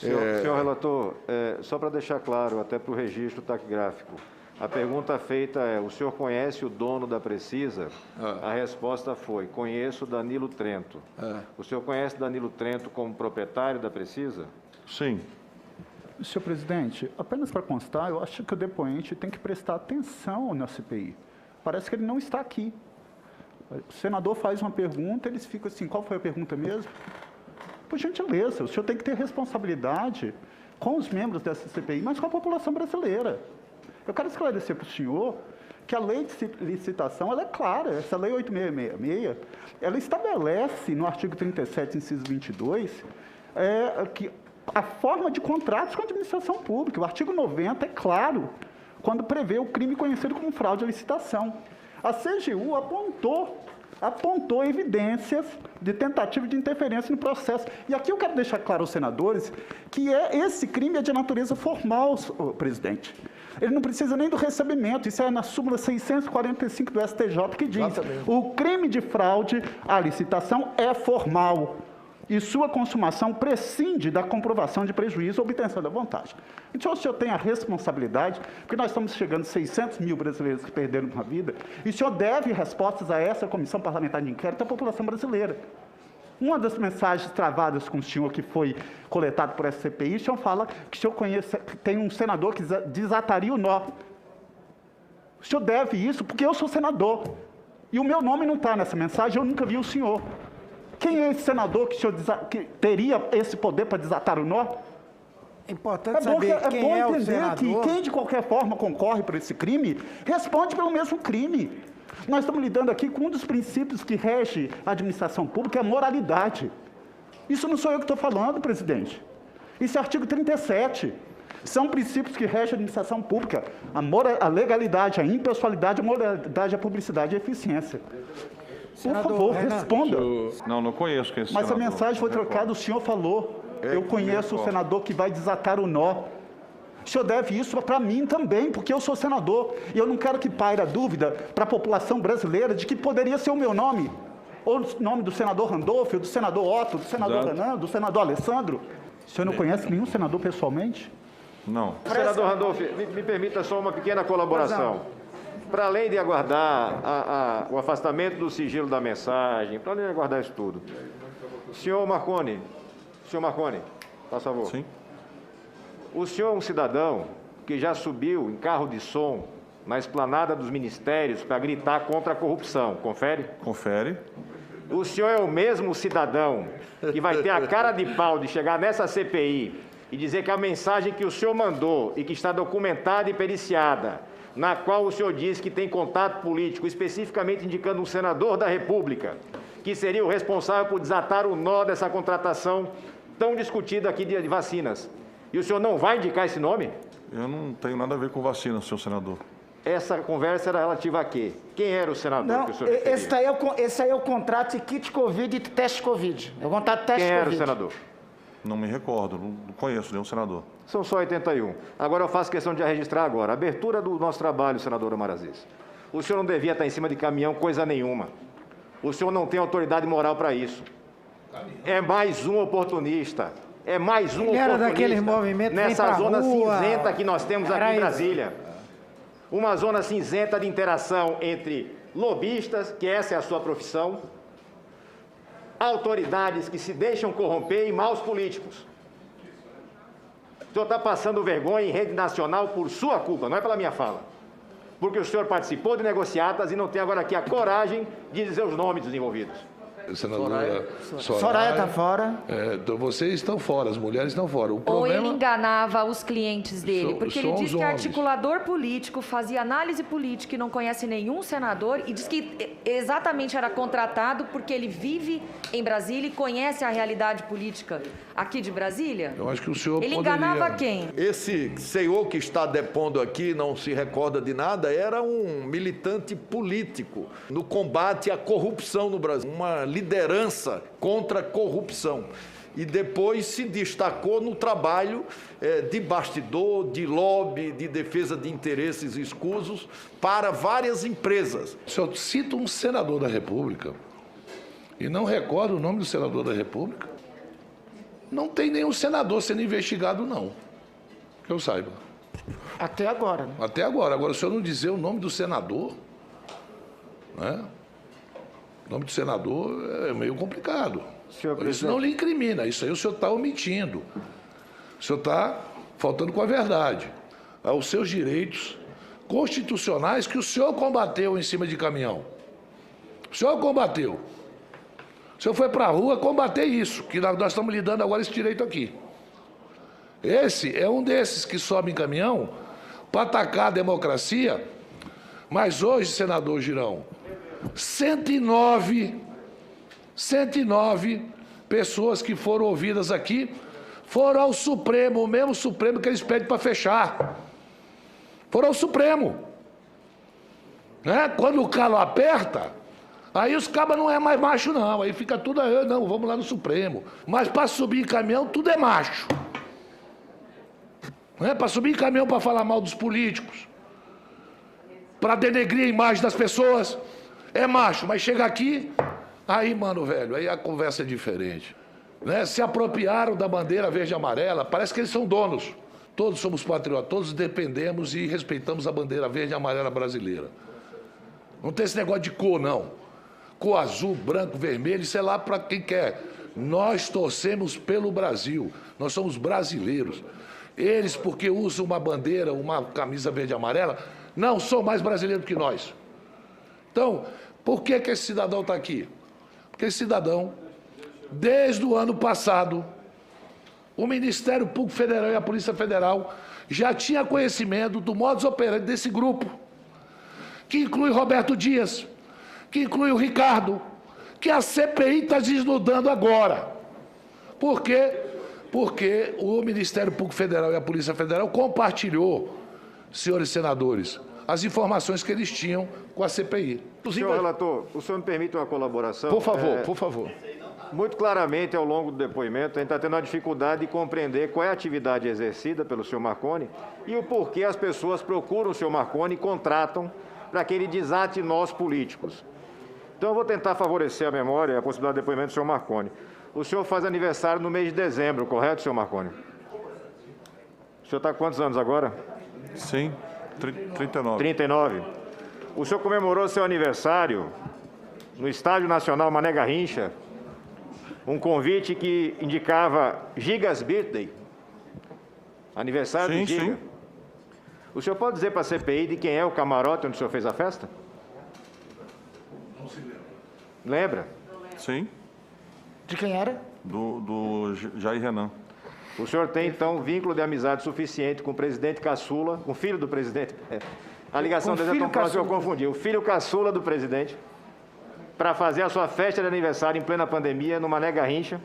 Senhor relator, só para deixar claro, até para o registro taquigráfico, a pergunta feita é: o senhor conhece o dono da Precisa? A resposta foi: conheço Danilo Trento. O senhor conhece Danilo Trento como proprietário da Precisa? Sim. Senhor presidente, apenas para constar, eu acho que o depoente tem que prestar atenção na CPI. Parece que ele não está aqui. O senador faz uma pergunta, eles ficam assim: qual foi a pergunta mesmo? Por gentileza, o senhor tem que ter responsabilidade com os membros dessa CPI, mas com a população brasileira. Eu quero esclarecer para o senhor que a lei de licitação ela é clara. Essa lei 8666, ela estabelece no artigo 37, inciso 22, que a forma de contratos com a administração pública. O artigo 90 é claro, quando prevê o crime conhecido como fraude à licitação. A CGU apontou evidências de tentativa de interferência no processo. E aqui eu quero deixar claro aos senadores que esse crime é de natureza formal, presidente. Ele não precisa nem do recebimento, isso é na súmula 645 do STJ que diz: exatamente, o crime de fraude à licitação é formal e sua consumação prescinde da comprovação de prejuízo ou obtenção da vantagem. Então, o senhor tem a responsabilidade, porque nós estamos chegando a 600 mil brasileiros que perderam a vida, e o senhor deve respostas a essa Comissão Parlamentar de Inquérito à população brasileira. Uma das mensagens travadas com o senhor, que foi coletado por essa CPI, o senhor fala que o senhor conhece, tem um senador que desataria o nó. O senhor deve isso porque eu sou senador, e o meu nome não está nessa mensagem, eu nunca vi o senhor. Quem é esse senador que o senhor que teria esse poder para desatar o nó? É importante saber quem é o senador. Que quem de qualquer forma concorre por esse crime, responde pelo mesmo crime. Nós estamos lidando aqui com um dos princípios que rege a administração pública, é a moralidade. Isso não sou eu que estou falando, presidente. Isso é artigo 37. São princípios que regem a administração pública. A legalidade, a impessoalidade, a moralidade, a publicidade e a eficiência. Por favor, responda. Não conheço quem é esse Mas senador. a mensagem foi trocada, o senhor falou. Eu conheço o senador que vai desatar o nó. O senhor deve isso para mim também, porque eu sou senador. E eu não quero que paire a dúvida para a população brasileira de que poderia ser o meu nome. Ou o nome do senador Randolfo, do senador Otto, do senador Renan, do senador Alessandro. O senhor não conhece nenhum senador pessoalmente? Não. Senador Randolfo, me permita só uma pequena colaboração. Para além de aguardar o afastamento do sigilo da mensagem, para além de aguardar isso tudo, senhor Marconi, por favor. Sim. O senhor é um cidadão que já subiu em carro de som na esplanada dos ministérios para gritar contra a corrupção, confere? Confere. O senhor é o mesmo cidadão que vai ter a cara de pau de chegar nessa CPI e dizer que a mensagem que o senhor mandou e que está documentada e periciada, na qual o senhor diz que tem contato político, especificamente indicando um senador da República, que seria o responsável por desatar o nó dessa contratação tão discutida aqui de vacinas. E o senhor não vai indicar esse nome? Eu não tenho nada a ver com vacina, senhor senador. Essa conversa era relativa a quê? Quem era o senador que o senhor referia? Esse aí é o contrato de kit Covid e de teste Covid. É o contrato de teste Quem Covid. era o senador? Não me recordo, não conheço nenhum senador. São só 81. Agora eu faço questão de registrar agora. Abertura do nosso trabalho, senador Omar Aziz. O senhor não devia estar em cima de caminhão coisa nenhuma. O senhor não tem autoridade moral para isso. É mais um oportunista. É mais um oportunista era daquele movimento nessa zona rua. cinzenta que nós temos aqui em Brasília. Uma zona cinzenta de interação entre lobistas, que essa é a sua profissão, autoridades que se deixam corromper e maus políticos. O senhor está passando vergonha em rede nacional por sua culpa, não é pela minha fala. Porque o senhor participou de negociatas e não tem agora aqui a coragem de dizer os nomes dos envolvidos. Senadora Soraya está fora. Vocês estão fora, as mulheres estão fora. O Ou problema... ele enganava os clientes dele, porque ele são diz os que é homens. articulador político, fazia análise política e não conhece nenhum senador, e diz que exatamente era contratado porque ele vive em Brasília e conhece a realidade política aqui de Brasília. Eu acho que o senhor Ele poderia... enganava quem? Esse senhor que está depondo aqui, não se recorda de nada, era um militante político no combate à corrupção no Brasil, uma liderança contra a corrupção. E depois se destacou no trabalho de bastidor, de lobby, de defesa de interesses escusos para várias empresas. O senhor cita um senador da República e não recorda o nome do senador da República? Não tem nenhum senador sendo investigado, não. Que eu saiba. Até agora, né? Até agora. Agora, se eu não dizer o nome do senador, né? O nome do senador é meio complicado. Senhor Isso presidente. não lhe incrimina. Isso aí o senhor está omitindo. O senhor está faltando com a verdade. Aos seus direitos constitucionais que o senhor combateu em cima de caminhão. O senhor combateu. O senhor foi para a rua combater isso, que nós estamos lhe dando agora esse direito aqui. Esse é um desses que sobe em caminhão para atacar a democracia. Mas hoje, senador Girão, 109 pessoas que foram ouvidas aqui foram ao Supremo, o mesmo Supremo que eles pedem para fechar. Foram ao Supremo. Né? Quando o calo aperta, aí os cabas não é mais macho, não. Aí fica tudo aí, não, vamos lá no Supremo. Mas para subir em caminhão, tudo é macho. Né? Para subir em caminhão para falar mal dos políticos, para denegrir a imagem das pessoas, é macho. Mas chega aqui, aí, mano, velho, aí a conversa é diferente. Né? Se apropriaram da bandeira verde e amarela, parece que eles são donos. Todos somos patriotas, todos dependemos e respeitamos a bandeira verde e amarela brasileira. Não tem esse negócio de cor, não. Cor azul, branco, vermelho, isso é lá para quem quer. Nós torcemos pelo Brasil, nós somos brasileiros. Eles, porque usam uma bandeira, uma camisa verde e amarela, não são mais brasileiros que nós. Então, por que esse cidadão está aqui? Porque esse cidadão, desde o ano passado, o Ministério Público Federal e a Polícia Federal já tinha conhecimento do modus operandi desse grupo, que inclui Roberto Dias, que inclui o Ricardo, que a CPI está desnudando agora. Por quê? Porque o Ministério Público Federal e a Polícia Federal compartilhou, senhores senadores, as informações que eles tinham com a CPI. Senhor relator, o senhor me permite uma colaboração? Por favor, por favor. Muito claramente, ao longo do depoimento, a gente está tendo uma dificuldade de compreender qual é a atividade exercida pelo senhor Marconi e o porquê as pessoas procuram o senhor Marconi e contratam para que ele desate nós políticos. Então, eu vou tentar favorecer a memória e a possibilidade de depoimento do senhor Marconi. O senhor faz aniversário no mês de dezembro, correto, senhor Marconi? O senhor está com quantos anos agora? Sim, 39. 39. O senhor comemorou seu aniversário no Estádio Nacional Mané Garrincha, um convite que indicava Giga's Birthday, aniversário Sim, do Giga. sim. O senhor pode dizer para a CPI de quem é o camarote onde o senhor fez a festa? Não se lembra. Lembra? Sim, De quem era? do Jair Renan. O senhor tem, então, vínculo de amizade suficiente com o presidente caçula, com o filho do presidente. A ligação dele é tão próxima que eu confundi. O filho caçula do presidente, para fazer a sua festa de aniversário em plena pandemia, no Mané Garrincha.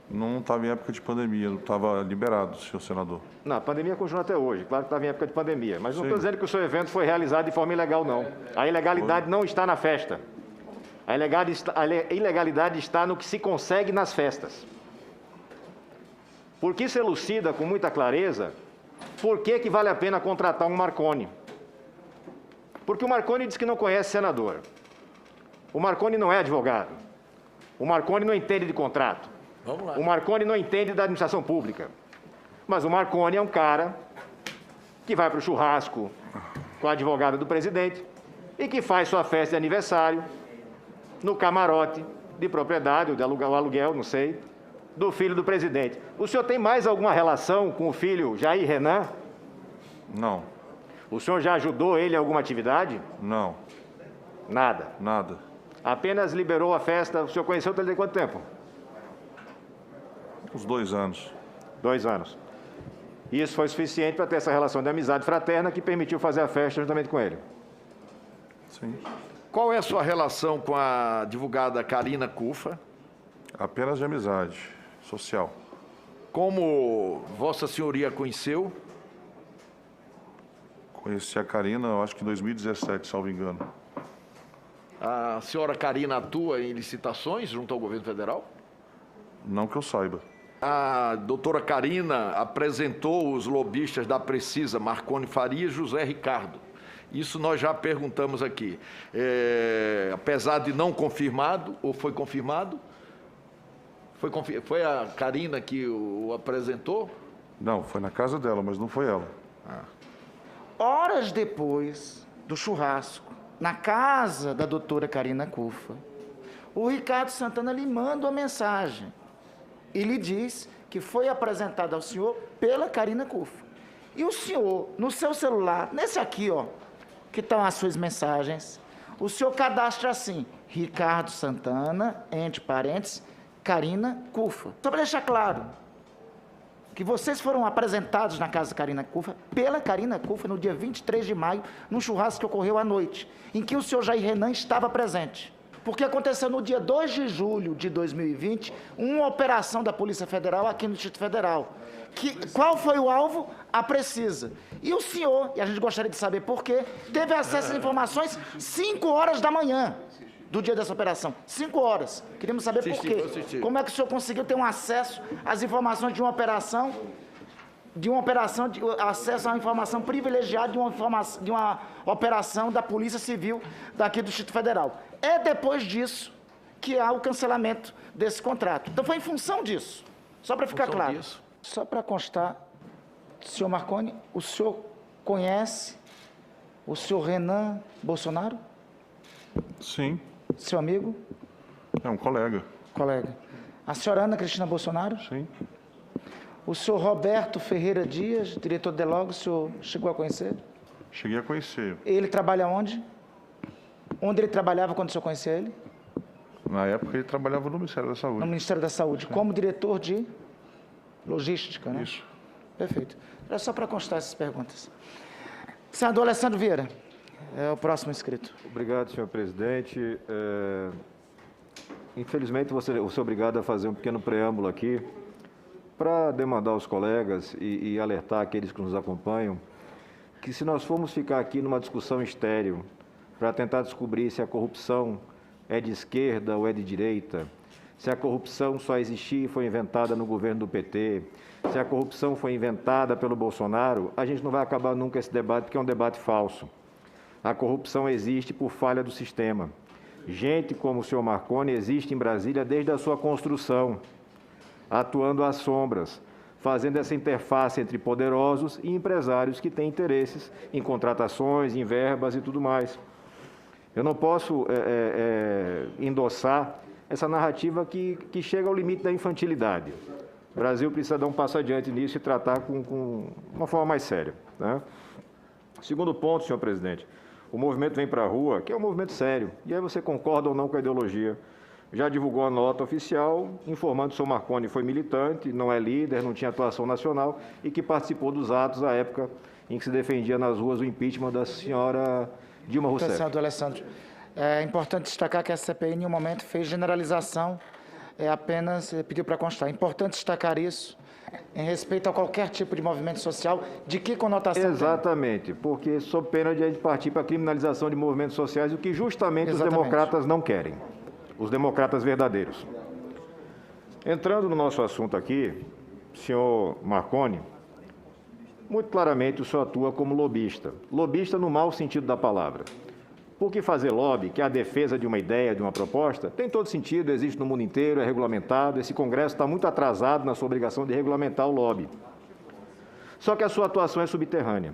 Não estava em época de pandemia, estava liberado, senhor senador. Não, a pandemia continua até hoje. Claro que estava em época de pandemia. Mas não Sim. estou dizendo que o seu evento foi realizado de forma ilegal, não. A ilegalidade não está na festa. A ilegalidade está no que se consegue nas festas. Porque isso elucida com muita clareza por que vale a pena contratar um Marconi. Porque o Marconi diz que não conhece senador. O Marconi não é advogado. O Marconi não entende de contrato. Vamos lá. O Marconi não entende da administração pública. Mas o Marconi é um cara que vai para o churrasco com a advogada do presidente e que faz sua festa de aniversário no camarote de propriedade, ou de aluguel, não sei, do filho do presidente. O senhor tem mais alguma relação com o filho Jair Renan? Não, O senhor já ajudou ele em alguma atividade? não, Nada. nada. Apenas liberou a festa. O senhor conheceu ele há quanto tempo? Uns 2 anos. 2 anos. E isso foi suficiente para ter essa relação de amizade fraterna que permitiu fazer a festa juntamente com ele. Sim. Qual é a sua relação com a advogada Karina Cufa? Apenas de amizade social. Como Vossa Senhoria conheceu? Conheci a Karina, eu acho que em 2017, salvo engano. A senhora Karina atua em licitações junto ao governo federal? Não que eu saiba. A doutora Karina apresentou os lobistas da Precisa, Marconi Faria e José Ricardo. Isso nós já perguntamos aqui. Apesar de não confirmado, ou foi confirmado? Foi a Karina que o apresentou? Não, foi na casa dela, mas não foi ela. Horas depois do churrasco, na casa da doutora Karina Cufa, o Ricardo Santana lhe manda uma mensagem e lhe diz que foi apresentada ao senhor pela Karina Cufa. E o senhor, no seu celular, nesse aqui, ó, que estão as suas mensagens, o senhor cadastra assim, Ricardo Santana, entre parênteses, Karina Cufa. Só para deixar claro que vocês foram apresentados na casa da Karina Cufa, pela Karina Cufa, no dia 23 de maio, num churrasco que ocorreu à noite, em que o senhor Jair Renan estava presente. Porque aconteceu no dia 2 de julho de 2020, uma operação da Polícia Federal aqui no Distrito Federal. Qual foi o alvo? A Precisa. E o senhor, e a gente gostaria de saber por quê, teve acesso às informações 5 horas da manhã do dia dessa operação. 5 horas. Queríamos saber por quê. Como é que o senhor conseguiu ter um acesso às informações de uma operação, acesso a uma informação privilegiada de uma operação da Polícia Civil daqui do Distrito Federal. É depois disso que há o cancelamento desse contrato. Então foi em função disso. Só para ficar claro. Só para constar, senhor Marconi, o senhor conhece o senhor Renan Bolsonaro? Sim, Seu amigo? é um colega. Colega. A senhora Ana Cristina Bolsonaro? Sim, O senhor Roberto Ferreira Dias, diretor do DELOG, o senhor chegou a conhecer? cheguei a conhecer. Ele trabalha onde? Onde ele trabalhava quando o senhor conhecia ele? Na época ele trabalhava no Ministério da No Saúde. Ministério da Saúde, como diretor de logística, né? Isso. Perfeito. Era só para constar essas perguntas. Senador Alessandro Vieira, é o próximo inscrito. Obrigado, senhor presidente. Infelizmente, vou ser obrigado a fazer um pequeno preâmbulo aqui para demandar aos colegas e alertar aqueles que nos acompanham que se nós formos ficar aqui numa discussão estéril para tentar descobrir se a corrupção é de esquerda ou é de direita, se a corrupção só existiu e foi inventada no governo do PT, se a corrupção foi inventada pelo Bolsonaro, a gente não vai acabar nunca esse debate, porque é um debate falso. A corrupção existe por falha do sistema. Gente como o senhor Marconi existe em Brasília desde a sua construção, atuando às sombras, fazendo essa interface entre poderosos e empresários que têm interesses em contratações, em verbas e tudo mais. Eu não posso endossar essa narrativa que chega ao limite da infantilidade. O Brasil precisa dar um passo adiante nisso e tratar com uma forma mais séria, né? Segundo ponto, senhor presidente, o movimento Vem para a Rua, que é um movimento sério, e aí você concorda ou não com a ideologia. Já divulgou a nota oficial informando que o senhor Marconi foi militante, não é líder, não tinha atuação nacional e que participou dos atos à época em que se defendia nas ruas o impeachment da senhora Dilma Rousseff. Senador Alessandro, é importante destacar que a CPI, em nenhum momento, fez generalização, apenas pediu para constar. É importante destacar isso em respeito a qualquer tipo de movimento social, de que conotação Exatamente, porque sob pena de a gente partir para a criminalização de movimentos sociais, o que justamente Exatamente. os democratas não querem, os democratas verdadeiros. Entrando no nosso assunto aqui, senhor Marconi, muito claramente o senhor atua como lobista. Lobista no mau sentido da palavra. Porque fazer lobby, que é a defesa de uma ideia, de uma proposta, tem todo sentido, existe no mundo inteiro, é regulamentado. Esse Congresso está muito atrasado na sua obrigação de regulamentar o lobby. Só que a sua atuação é subterrânea.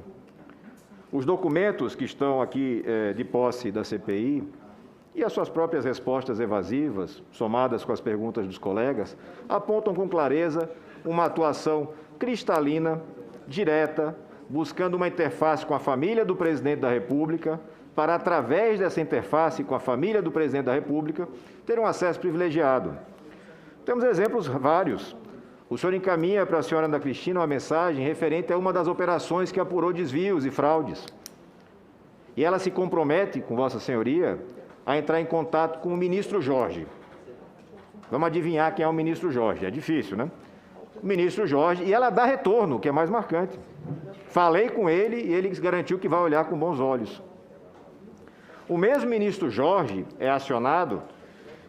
Os documentos que estão aqui de posse da CPI e as suas próprias respostas evasivas, somadas com as perguntas dos colegas, apontam com clareza uma atuação cristalina, direta, buscando uma interface com a família do presidente da República, para, através dessa interface com a família do presidente da República, ter um acesso privilegiado. Temos exemplos vários. O senhor encaminha para a senhora Ana Cristina uma mensagem referente a uma das operações que apurou desvios e fraudes. E ela se compromete, com Vossa Senhoria, a entrar em contato com o ministro Jorge. Vamos adivinhar quem é o ministro Jorge. É difícil, né? O ministro Jorge, e ela dá retorno, que é mais marcante. Falei com ele e ele garantiu que vai olhar com bons olhos. O mesmo ministro Jorge é acionado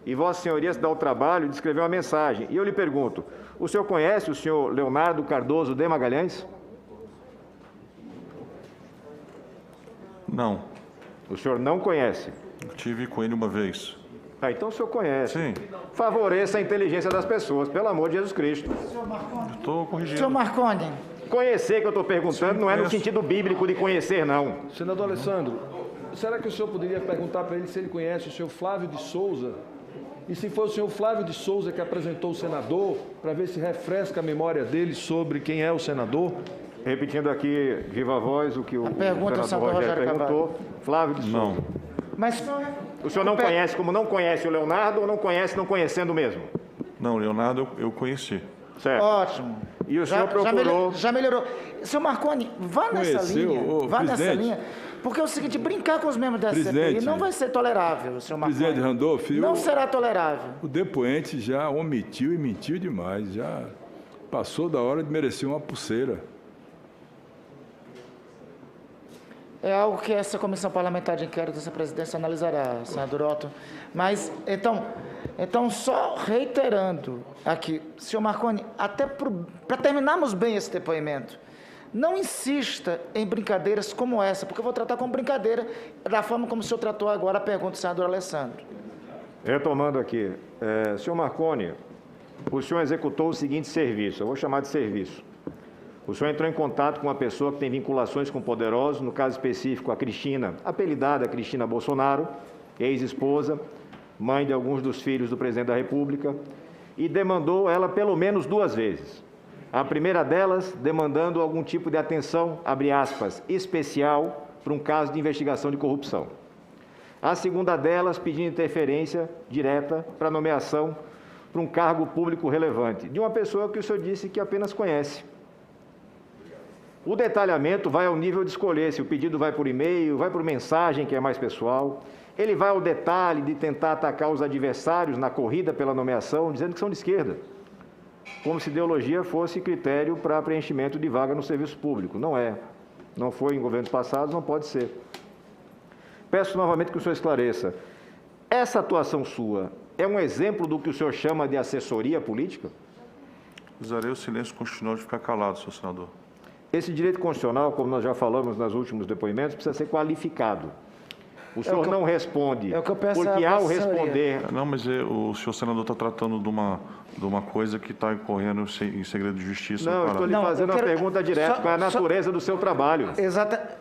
e Vossa Senhoria se dá o trabalho de escrever uma mensagem. E eu lhe pergunto, o senhor conhece o senhor Leonardo Cardoso de Magalhães? Não, O senhor não conhece. eu tive com ele uma vez. Ah, então o senhor conhece. Sim. Favoreça a inteligência das pessoas, pelo amor de Jesus Cristo. Estou corrigindo. Senhor Marconi, Conhecer que eu estou perguntando Sim, não é no conheço. sentido bíblico de conhecer, não. Senador Alessandro, será que o senhor poderia perguntar para ele se ele conhece o senhor Flávio de Souza? E se foi o senhor Flávio de Souza que apresentou o senador, para ver se refresca a memória dele sobre quem é o senador? Repetindo aqui, viva voz, o que o pergunta, senador senador Rogério Rogério perguntou. Flávio de Souza. Não. mas O senhor não conhece como não conhece o Leonardo ou não conhece não conhecendo mesmo? Não, Leonardo eu conheci. Certo. ótimo. E o senhor procurou... Já melhorou. Senhor Marconi, vá nessa Conheceu, linha. ô, Vá nessa presidente. linha. Porque é o seguinte, brincar com os membros da CPI Presidente. não vai ser tolerável, senhor Marconi. Presidente Randolph, Não será tolerável. o depoente já omitiu e mentiu demais, já passou da hora de merecer uma pulseira. É algo que essa comissão parlamentar de inquérito dessa presidência analisará, senador Otto. Mas, então só reiterando aqui, senhor Marconi, até para terminarmos bem esse depoimento, não insista em brincadeiras como essa, porque eu vou tratar como brincadeira da forma como o senhor tratou agora a pergunta do senador Alessandro. Retomando aqui, senhor Marconi, o senhor executou o seguinte serviço, eu vou chamar de serviço. O senhor entrou em contato com uma pessoa que tem vinculações com poderosos, no caso específico a Cristina, apelidada Cristina Bolsonaro, ex-esposa, mãe de alguns dos filhos do presidente da República, e demandou ela pelo menos 2 vezes. A primeira delas, demandando algum tipo de atenção, abre aspas, especial para um caso de investigação de corrupção. A segunda delas, pedindo interferência direta para nomeação para um cargo público relevante, de uma pessoa que o senhor disse que apenas conhece. O detalhamento vai ao nível de escolher se o pedido vai por e-mail, vai por mensagem, que é mais pessoal. Ele vai ao detalhe de tentar atacar os adversários na corrida pela nomeação, dizendo que são de esquerda, como se ideologia fosse critério para preenchimento de vaga no serviço público. Não é. Não foi em governos passados, não pode ser. Peço novamente que o senhor esclareça. Essa atuação sua é um exemplo do que o senhor chama de assessoria política? Usarei o silêncio constitucional de ficar calado, senhor senador. Esse direito constitucional, como nós já falamos nos últimos depoimentos, precisa ser qualificado. O senhor não responde, é o que eu peço porque à ao Vossa Senhoria. responder... Não, mas o senhor senador está tratando de uma coisa que está incorrendo em segredo de justiça. Não, no eu estou lhe Pará. Não, fazendo eu uma quero- pergunta direta, só- qual é a natureza do seu trabalho? Exata.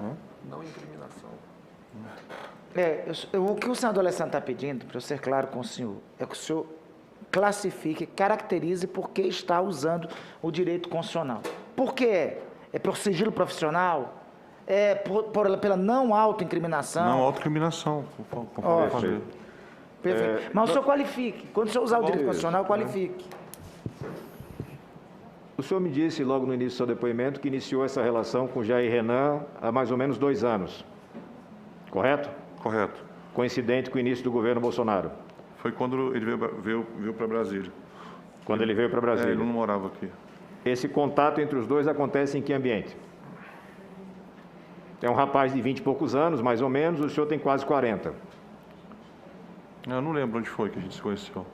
O que o senador Alessandro está pedindo, para eu ser claro com o senhor, é que o senhor classifique, caracterize por que está usando o direito constitucional. Por que é? É por sigilo profissional? É pela não autoincriminação? Não, autocriminação. Ó, Fazer. Perfeito. Mas o senhor qualifique. Quando o senhor usar o direito constitucional, qualifique. O senhor me disse logo no início do seu depoimento que iniciou essa relação com Jair Renan há mais ou menos 2 anos, correto? Correto. Coincidente com o início do governo Bolsonaro, Foi quando ele veio para Brasília. quando ele veio para Ele Brasília. não morava aqui. Esse contato entre os dois acontece em que ambiente? É um rapaz de 20 e poucos anos, mais ou menos, o senhor tem quase 40. Eu não lembro onde foi que a gente se conheceu.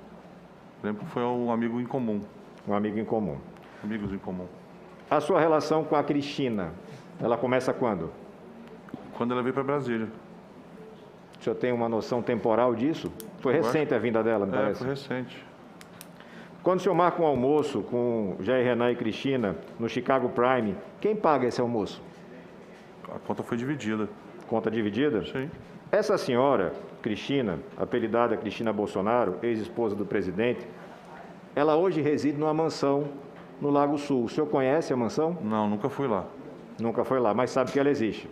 Lembro que foi um amigo em comum. Um amigo em comum. Amigos em comum. A sua relação com a Cristina, ela começa quando? Quando ela veio para Brasília. O senhor tem uma noção temporal disso? Foi recente a vinda dela, me parece. Foi recente. Quando o senhor marca um almoço com Jair Renan e Cristina no Chicago Prime, quem paga esse almoço? A conta foi dividida. Conta dividida? Sim. Essa senhora, Cristina, apelidada Cristina Bolsonaro, ex-esposa do presidente, ela hoje reside numa mansão no Lago Sul. O senhor conhece a mansão? Não, nunca fui lá. Nunca foi lá, mas sabe que ela existe,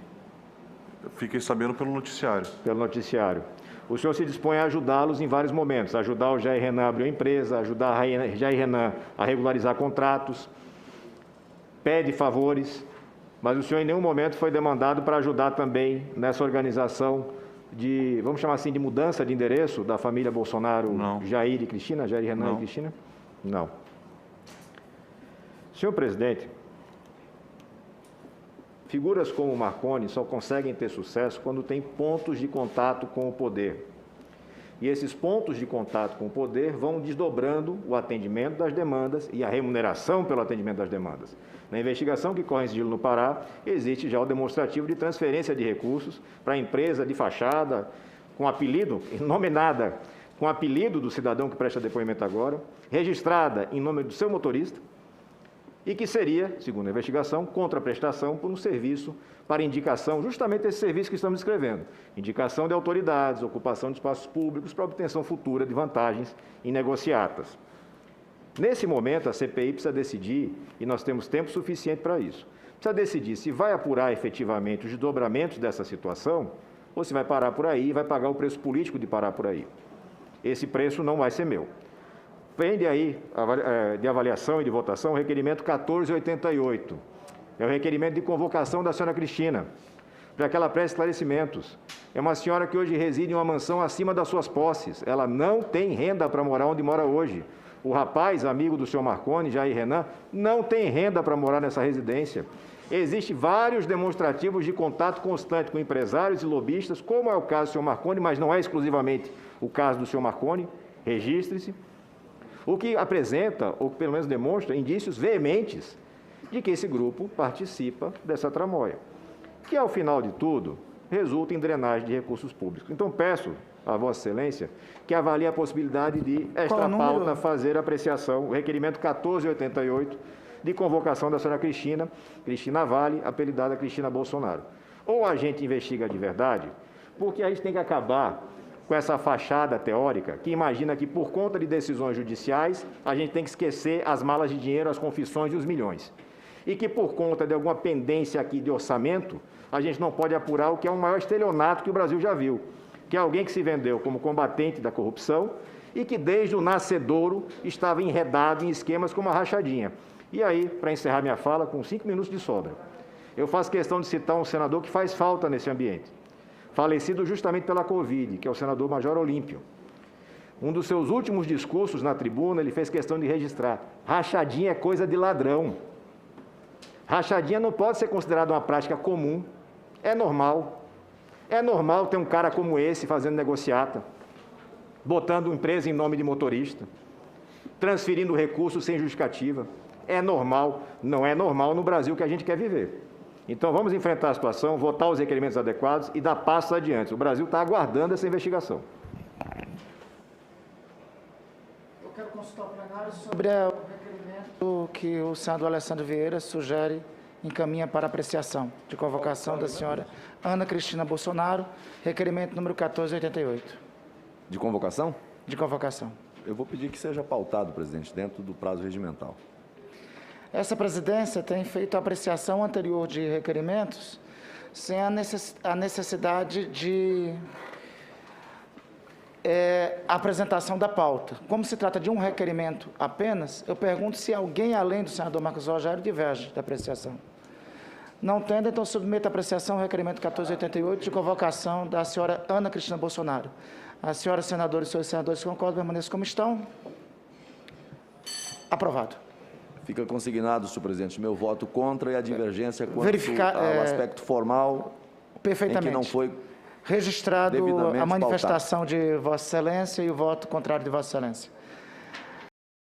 Eu fiquei sabendo pelo noticiário. pelo noticiário. O senhor se dispõe a ajudá-los em vários momentos, ajudar o Jair Renan a abrir uma empresa, ajudar a Jair Renan a regularizar contratos, pede favores, mas o senhor em nenhum momento foi demandado para ajudar também nessa organização de, vamos chamar assim, de mudança de endereço da família Bolsonaro, Não. Jair e Cristina, Jair Renan Não. e Cristina? Não. Senhor presidente, figuras como Marconi só conseguem ter sucesso quando têm pontos de contato com o poder. E esses pontos de contato com o poder vão desdobrando o atendimento das demandas e a remuneração pelo atendimento das demandas. Na investigação que corre em sigilo no Pará, existe já o demonstrativo de transferência de recursos para a empresa de fachada, com apelido, nome nada, com o apelido do cidadão que presta depoimento agora, registrada em nome do seu motorista, e que seria, segundo a investigação, contraprestação por um serviço para indicação, justamente esse serviço que estamos descrevendo, indicação de autoridades, ocupação de espaços públicos para obtenção futura de vantagens em negociatas. Nesse momento, a CPI precisa decidir, e nós temos tempo suficiente para isso, precisa decidir se vai apurar efetivamente os desdobramentos dessa situação ou se vai parar por aí e vai pagar o preço político de parar por aí. Esse preço não vai ser meu. Pende aí de avaliação e de votação o requerimento 1488. É o requerimento de convocação da senhora Cristina, para que ela preste esclarecimentos. É uma senhora que hoje reside em uma mansão acima das suas posses. Ela não tem renda para morar onde mora hoje. O rapaz, amigo do senhor Marconi, Jair Renan, não tem renda para morar nessa residência. Existem vários demonstrativos de contato constante com empresários e lobistas, como é o caso do senhor Marconi, mas não é exclusivamente o caso do senhor Marconi. Registre-se. O que apresenta, ou pelo menos demonstra, indícios veementes de que esse grupo participa dessa tramóia, que, ao final de tudo, resulta em drenagem de recursos públicos. Então, peço a Vossa Excelência que avalie a possibilidade de, esta pauta, fazer apreciação, o requerimento 1488, de convocação da senhora Cristina Vale, apelidada Cristina Bolsonaro. Ou a gente investiga de verdade, porque a gente tem que acabar com essa fachada teórica que imagina que, por conta de decisões judiciais, a gente tem que esquecer as malas de dinheiro, as confissões e os milhões. E que, por conta de alguma pendência aqui de orçamento, a gente não pode apurar o que é o maior estelionato que o Brasil já viu, que é alguém que se vendeu como combatente da corrupção e que, desde o nascedouro, estava enredado em esquemas como a rachadinha. E aí, para encerrar minha fala, com 5 minutos de sobra, eu faço questão de citar um senador que faz falta nesse ambiente, falecido justamente pela Covid, que é o senador Major Olímpio. Um dos seus últimos discursos na tribuna, ele fez questão de registrar: rachadinha é coisa de ladrão. Rachadinha não pode ser considerada uma prática comum. É normal. É normal ter um cara como esse fazendo negociata, botando empresa em nome de motorista, transferindo recursos sem justificativa. É normal. Não é normal no Brasil que a gente quer viver. Então, vamos enfrentar a situação, votar os requerimentos adequados e dar passos adiante. O Brasil está aguardando essa investigação. Eu quero consultar o plenário sobre o requerimento que o senador Alessandro Vieira sugere, encaminha para apreciação, de convocação da senhora Ana Cristina Bolsonaro, requerimento número 1488. De convocação? De convocação. Eu vou pedir que seja pautado, presidente, dentro do prazo regimental. Essa presidência tem feito a apreciação anterior de requerimentos sem a necessidade de apresentação da pauta. Como se trata de um requerimento apenas, eu pergunto se alguém, além do senador Marcos Rogério, diverge da apreciação. Não tendo, então submeto à apreciação o requerimento 1488 de convocação da senhora Ana Cristina Bolsonaro. A senhora senadora e os senhores senadores concordam, permaneçam como estão. Aprovado. Fica consignado, senhor presidente, meu voto contra e a divergência quanto ao aspecto formal, perfeitamente, em que não foi registrado a manifestação pautado de Vossa Excelência e o voto contrário de Vossa Excelência.